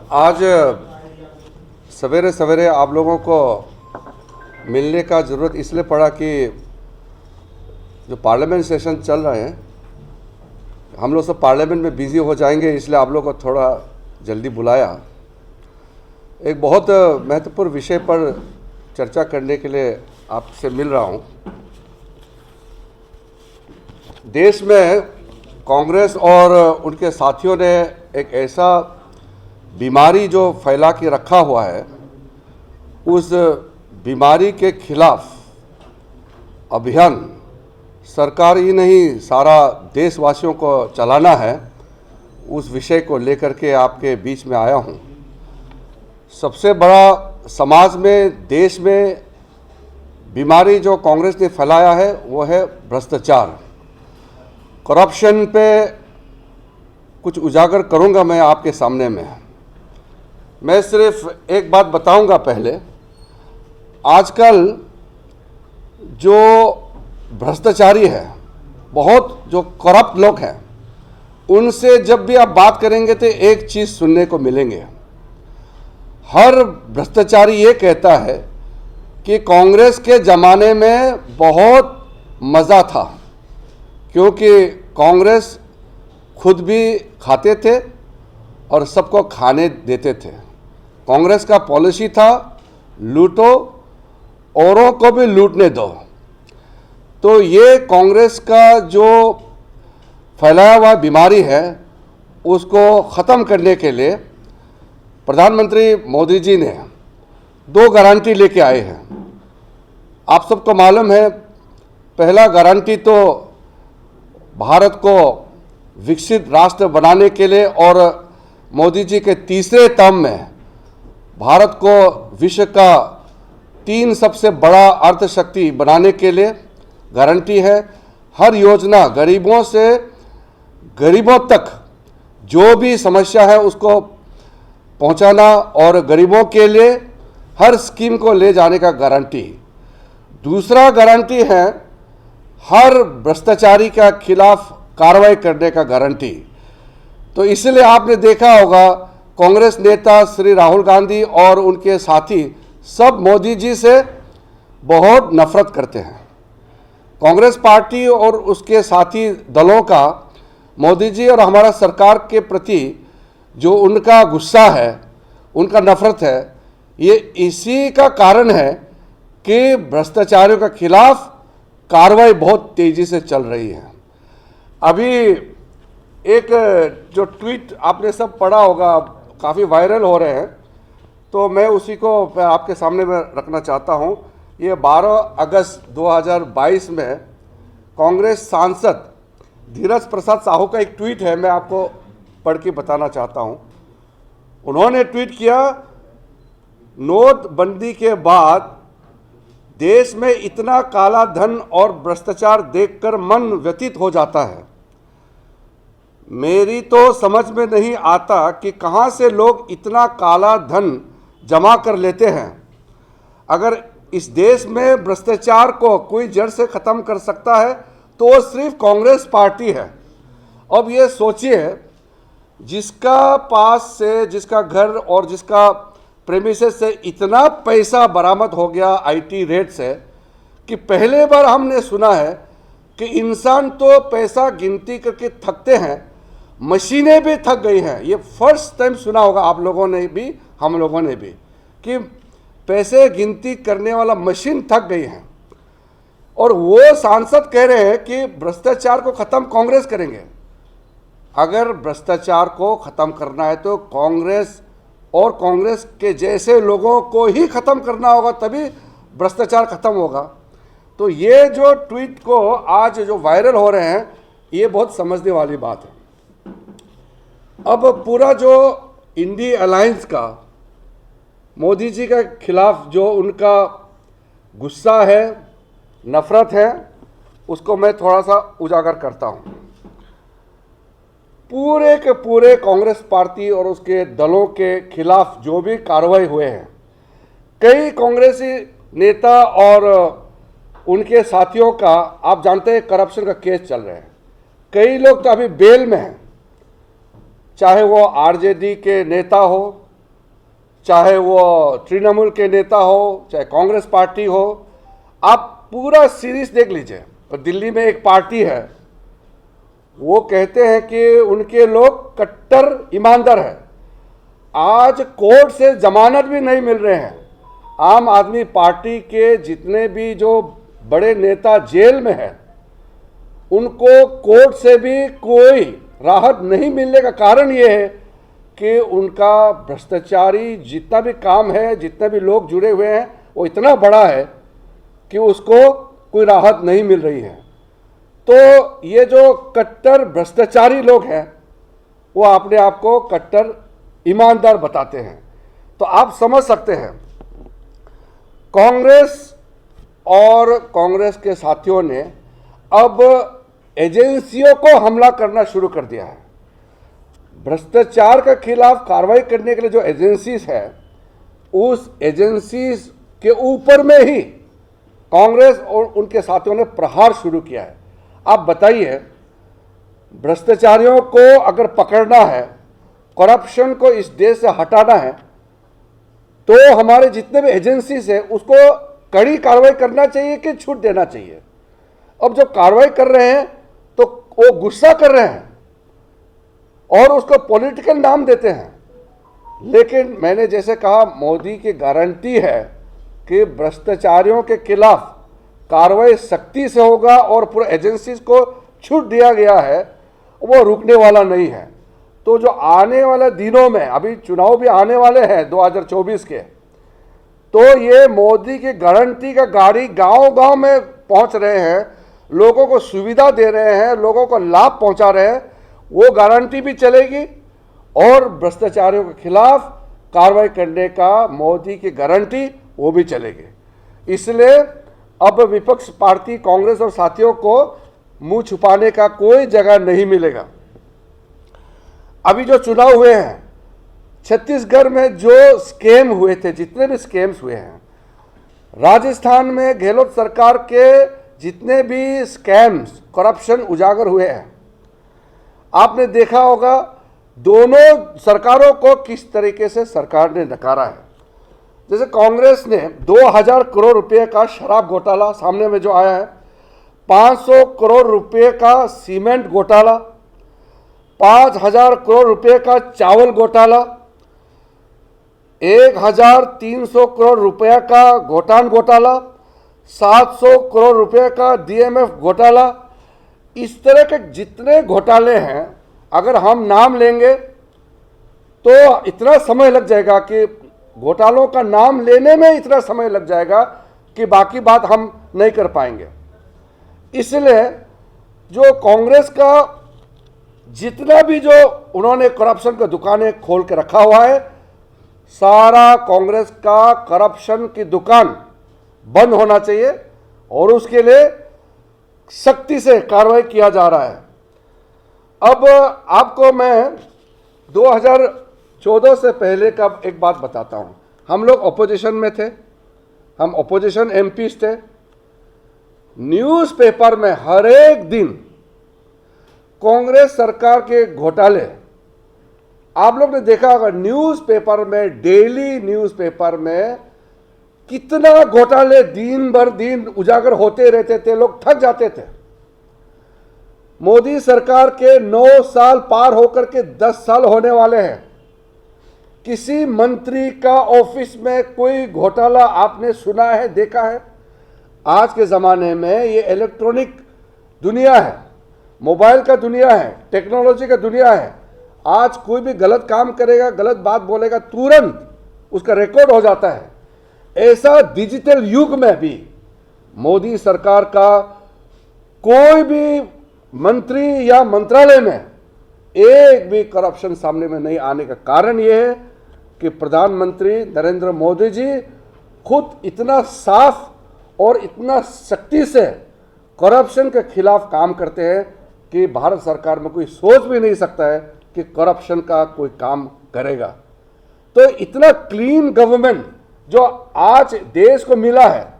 आज सवेरे सवेरे आप लोगों को मिलने का ज़रूरत इसलिए पड़ा कि जो पार्लियामेंट सेशन चल रहे हैं, हम लोग सब पार्लियामेंट में बिज़ी हो जाएंगे, इसलिए आप लोगों को थोड़ा जल्दी बुलाया। एक बहुत महत्वपूर्ण विषय पर चर्चा करने के लिए आपसे मिल रहा हूं। देश में कांग्रेस और उनके साथियों ने एक ऐसा बीमारी जो फैला के रखा हुआ है, उस बीमारी के खिलाफ अभियान सरकार ही नहीं, सारा देशवासियों को चलाना है। उस विषय को लेकर के आपके बीच में आया हूं। सबसे बड़ा समाज में, देश में बीमारी जो कांग्रेस ने फैलाया है वो है भ्रष्टाचार। करप्शन पे कुछ उजागर करूंगा मैं आपके सामने में। मैं सिर्फ एक बात बताऊंगा पहले। आजकल जो भ्रष्टाचारी है, बहुत जो करप्ट लोग हैं, उनसे जब भी आप बात करेंगे तो एक चीज़ सुनने को मिलेंगे। हर भ्रष्टाचारी ये कहता है कि कांग्रेस के ज़माने में बहुत मज़ा था, क्योंकि कांग्रेस खुद भी खाते थे और सबको खाने देते थे। कांग्रेस का पॉलिसी था लूटो, औरों को भी लूटने दो। तो ये कांग्रेस का जो फैलाया हुआ बीमारी है, उसको ख़त्म करने के लिए प्रधानमंत्री मोदी जी ने 2 गारंटी लेके आए हैं। आप सबको मालूम है, पहला गारंटी तो भारत को विकसित राष्ट्र बनाने के लिए, और मोदी जी के तीसरे टर्म में भारत को विश्व का 3 सबसे बड़ा अर्थशक्ति बनाने के लिए गारंटी है। हर योजना गरीबों से गरीबों तक जो भी समस्या है उसको पहुंचाना, और गरीबों के लिए हर स्कीम को ले जाने का गारंटी। दूसरा गारंटी है हर भ्रष्टाचारी का खिलाफ कार्रवाई करने का गारंटी। तो इसलिए आपने देखा होगा कांग्रेस नेता श्री राहुल गांधी और उनके साथी सब मोदी जी से बहुत नफरत करते हैं। कांग्रेस पार्टी और उसके साथी दलों का मोदी जी और हमारा सरकार के प्रति जो उनका गुस्सा है, उनका नफरत है, ये इसी का कारण है कि भ्रष्टाचारियों के खिलाफ कार्रवाई बहुत तेज़ी से चल रही है। अभी एक जो ट्वीट आपने सब पढ़ा होगा, काफ़ी वायरल हो रहे हैं, तो मैं उसी को आपके सामने में रखना चाहता हूं। ये 12 अगस्त 2022 में कांग्रेस सांसद धीरज प्रसाद साहू का एक ट्वीट है, मैं आपको पढ़ के बताना चाहता हूं। उन्होंने ट्वीट किया, नोटबंदी के बाद देश में इतना काला धन और भ्रष्टाचार देखकर मन व्यथित हो जाता है। मेरी तो समझ में नहीं आता कि कहां से लोग इतना काला धन जमा कर लेते हैं। अगर इस देश में भ्रष्टाचार को कोई जड़ से ख़त्म कर सकता है तो वो सिर्फ कांग्रेस पार्टी है। अब ये सोचिए, जिसका पास से, जिसका घर और जिसका प्रेमिसेस से इतना पैसा बरामद हो गया आईटी रेड से, कि पहले बार हमने सुना है कि इंसान तो पैसा गिनती करके थकते हैं, मशीनें भी थक गई हैं। ये फर्स्ट टाइम सुना होगा आप लोगों ने भी, हम लोगों ने भी, कि पैसे गिनती करने वाला मशीन थक गई है। और वो सांसद कह रहे हैं कि भ्रष्टाचार को ख़त्म कांग्रेस करेंगे। अगर भ्रष्टाचार को ख़त्म करना है तो कांग्रेस और कांग्रेस के जैसे लोगों को ही ख़त्म करना होगा, तभी भ्रष्टाचार ख़त्म होगा। तो ये जो ट्वीट को आज जो वायरल हो रहे हैं, ये बहुत समझने वाली बात है। अब पूरा जो इंडी अलायंस का मोदी जी के खिलाफ जो उनका गुस्सा है, नफरत है, उसको मैं थोड़ा सा उजागर करता हूँ। पूरे के पूरे कांग्रेस पार्टी और उसके दलों के खिलाफ जो भी कार्रवाई हुए हैं, कई कांग्रेसी नेता और उनके साथियों का, आप जानते हैं, करप्शन का केस चल रहे हैं। कई लोग तो अभी बेल में हैं, चाहे वो आरजेडी के नेता हो, चाहे वो तृणमूल के नेता हो, चाहे कांग्रेस पार्टी हो, आप पूरा सीरीज देख लीजिए। और दिल्ली में एक पार्टी है, वो कहते हैं कि उनके लोग कट्टर ईमानदार है। आज कोर्ट से जमानत भी नहीं मिल रहे हैं। आम आदमी पार्टी के जितने भी जो बड़े नेता जेल में हैं, उनको कोर्ट से भी कोई राहत नहीं मिलने का कारण ये है कि उनका भ्रष्टाचारी जितना भी काम है, जितने भी लोग जुड़े हुए हैं, वो इतना बड़ा है कि उसको कोई राहत नहीं मिल रही है। तो ये जो कट्टर भ्रष्टाचारी लोग हैं, वो अपने आप को कट्टर ईमानदार बताते हैं। तो आप समझ सकते हैं, कांग्रेस और कांग्रेस के साथियों ने अब एजेंसियों को हमला करना शुरू कर दिया है। भ्रष्टाचार के खिलाफ कार्रवाई करने के लिए जो एजेंसीज है, उस एजेंसीज के ऊपर में ही कांग्रेस और उनके साथियों ने प्रहार शुरू किया है। आप बताइए, भ्रष्टाचारियों को अगर पकड़ना है, करप्शन को इस देश से हटाना है, तो हमारे जितने भी एजेंसीज है उसको कड़ी कार्रवाई करना चाहिए कि छूट देना चाहिए। अब जो कार्रवाई कर रहे हैं तो वो गुस्सा कर रहे हैं और उसको पॉलिटिकल नाम देते हैं। लेकिन मैंने जैसे कहा, मोदी की गारंटी है कि भ्रष्टाचारियों के खिलाफ कार्रवाई सख्ती से होगा और पूरे एजेंसीज को छूट दिया गया है, वो रुकने वाला नहीं है। तो जो आने वाले दिनों में, अभी चुनाव भी आने वाले हैं 2024 के, तो ये मोदी की गारंटी का गाड़ी गांव-गांव में पहुंच रहे हैं, लोगों को सुविधा दे रहे हैं, लोगों को लाभ पहुंचा रहे हैं, वो गारंटी भी चलेगी और भ्रष्टाचारियों के खिलाफ कार्रवाई करने का मोदी की गारंटी वो भी चलेगी। इसलिए अब विपक्ष पार्टी कांग्रेस और साथियों को मुंह छुपाने का कोई जगह नहीं मिलेगा। अभी जो चुनाव हुए हैं, छत्तीसगढ़ में जो स्कैम हुए थे, जितने भी स्कैम्स हुए हैं, राजस्थान में गहलोत सरकार के जितने भी स्कैम्स, करप्शन उजागर हुए हैं, आपने देखा होगा दोनों सरकारों को किस तरीके से सरकार ने नकारा है। जैसे कांग्रेस ने 2000 करोड़ रुपए का शराब घोटाला सामने में जो आया है, 500 करोड़ रुपए का सीमेंट घोटाला, 5000 करोड़ रुपए का चावल घोटाला, 1300 करोड़ रुपए का घोटान घोटाला, 700 करोड़ रुपए का डीएमएफ घोटाला, इस तरह के जितने घोटाले हैं, अगर हम नाम लेंगे तो इतना समय लग जाएगा कि घोटालों का नाम लेने में इतना समय लग जाएगा कि बाकी बात हम नहीं कर पाएंगे। इसलिए जो कांग्रेस का जितना भी जो उन्होंने करप्शन की दुकानें खोल के रखा हुआ है, सारा कांग्रेस का करप्शन की दुकान बंद होना चाहिए और उसके लिए सख्ती से कार्रवाई किया जा रहा है। अब आपको मैं 2014 से पहले का एक बात बताता हूं। हम लोग अपोजिशन में थे, हम अपोजिशन एमपीज थे। न्यूज़पेपर में हर एक दिन कांग्रेस सरकार के घोटाले आप लोग ने देखा होगा। न्यूज़पेपर में, डेली न्यूज़पेपर में कितना घोटाले दिन भर दिन उजागर होते रहते थे, लोग थक जाते थे। मोदी सरकार के 9 साल पार होकर के 10 साल होने वाले हैं। किसी मंत्री का ऑफिस में कोई घोटाला आपने सुना है, देखा है? आज के ज़माने में ये इलेक्ट्रॉनिक दुनिया है, मोबाइल का दुनिया है, टेक्नोलॉजी का दुनिया है। आज कोई भी गलत काम करेगा, गलत बात बोलेगा, तुरंत उसका रिकॉर्ड हो जाता है। ऐसा डिजिटल युग में भी मोदी सरकार का कोई भी मंत्री या मंत्रालय में एक भी करप्शन सामने में नहीं आने का कारण यह है कि प्रधानमंत्री नरेंद्र मोदी जी खुद इतना साफ और इतना सख्ती से करप्शन के खिलाफ काम करते हैं कि भारत सरकार में कोई सोच भी नहीं सकता है कि करप्शन का कोई काम करेगा। तो इतना क्लीन गवर्नमेंट जो आज देश को मिला है,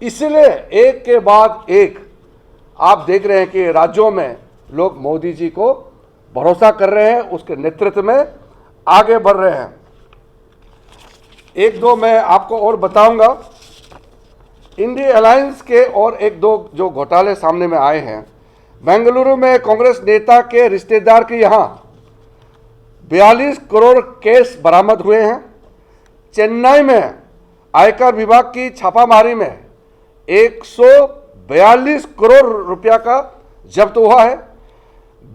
इसलिए एक के बाद एक आप देख रहे हैं कि राज्यों में लोग मोदी जी को भरोसा कर रहे हैं, उसके नेतृत्व में आगे बढ़ रहे हैं। एक दो मैं आपको और बताऊंगा। इंडिया अलायंस के और एक दो जो घोटाले सामने में आए हैं। बेंगलुरु में कांग्रेस नेता के रिश्तेदार के यहाँ 42 करोड़ केस बरामद हुए हैं। चेन्नई में आयकर विभाग की छापामारी में 142 करोड़ रुपया का जब्त हुआ है।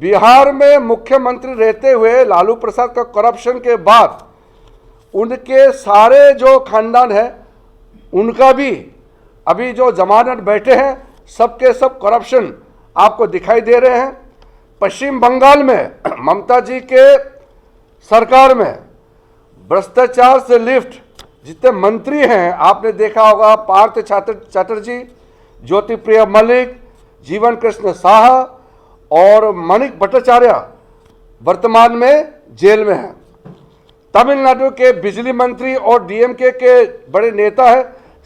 बिहार में मुख्यमंत्री रहते हुए लालू प्रसाद का करप्शन के बाद उनके सारे जो खानदान है उनका भी अभी जो जमानत बैठे हैं सबके सब करप्शन आपको दिखाई दे रहे हैं। पश्चिम बंगाल में ममता जी के सरकार में भ्रष्टाचार से लिफ्ट जितने मंत्री हैं आपने देखा होगा, पार्थ चटर्जी, ज्योति प्रिया मलिक, जीवन कृष्ण साहा और मणिक भट्टाचार्य वर्तमान में जेल में हैं। तमिलनाडु के बिजली मंत्री और डीएमके के बड़े नेता है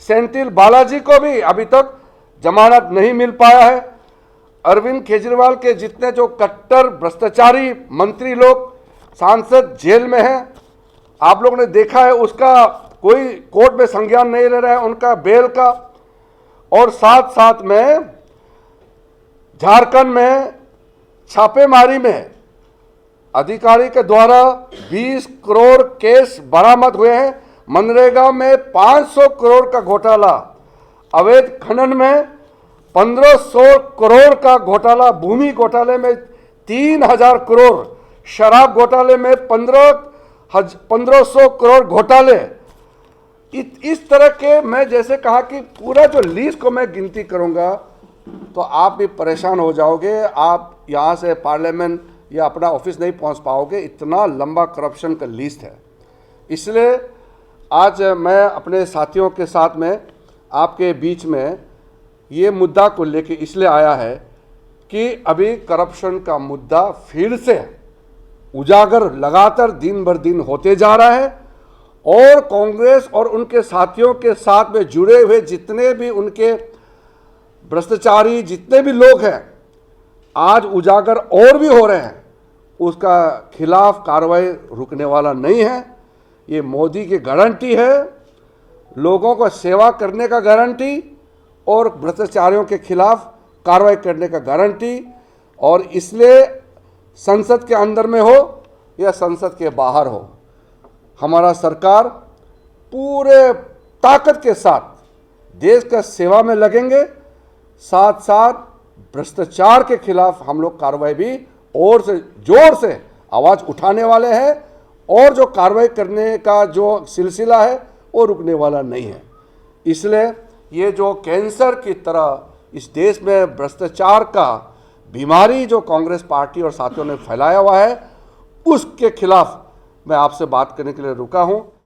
सेंथिल बालाजी को भी अभी तक जमानत नहीं मिल पाया है। अरविंद केजरीवाल के जितने जो कट्टर भ्रष्टाचारी मंत्री लोग सांसद जेल में हैं, आप लोगों ने देखा है, उसका कोई कोर्ट में संज्ञान नहीं ले रहा है उनका बेल का। और साथ साथ में झारखंड में छापेमारी में अधिकारी के द्वारा 20 करोड़ केस बरामद हुए हैं। मनरेगा में 500 करोड़ का घोटाला, अवैध खनन में 1500 करोड़ का घोटाला, भूमि घोटाले में 3000 करोड़, शराब घोटाले में 1500 करोड़ घोटाले। इस तरह के मैं जैसे कहा कि पूरा जो लिस्ट को मैं गिनती करूंगा तो आप भी परेशान हो जाओगे। आप यहाँ से पार्लियामेंट या अपना ऑफिस नहीं पहुँच पाओगे, इतना लंबा करप्शन का लिस्ट है। इसलिए आज मैं अपने साथियों के साथ में आपके बीच में ये मुद्दा को लेके इसलिए आया है कि अभी करप्शन का मुद्दा फिर से उजागर लगातार दिन भर दिन होते जा रहा है और कांग्रेस और उनके साथियों के साथ में जुड़े हुए जितने भी उनके भ्रष्टाचारी जितने भी लोग हैं आज उजागर और भी हो रहे हैं। उसका खिलाफ कार्रवाई रुकने वाला नहीं है। ये मोदी की गारंटी है, लोगों को सेवा करने का गारंटी और भ्रष्टाचारियों के खिलाफ कार्रवाई करने का गारंटी। और इसलिए संसद के अंदर में हो या संसद के बाहर हो, हमारा सरकार पूरे ताकत के साथ देश का सेवा में लगेंगे। साथ साथ भ्रष्टाचार के खिलाफ हम लोग कार्रवाई भी और से जोर से आवाज़ उठाने वाले हैं और जो कार्रवाई करने का जो सिलसिला है वो रुकने वाला नहीं है। इसलिए ये जो कैंसर की तरह इस देश में भ्रष्टाचार का बीमारी जो कांग्रेस पार्टी और साथियों ने फैलाया हुआ है उसके खिलाफ मैं आपसे बात करने के लिए रुका हूं।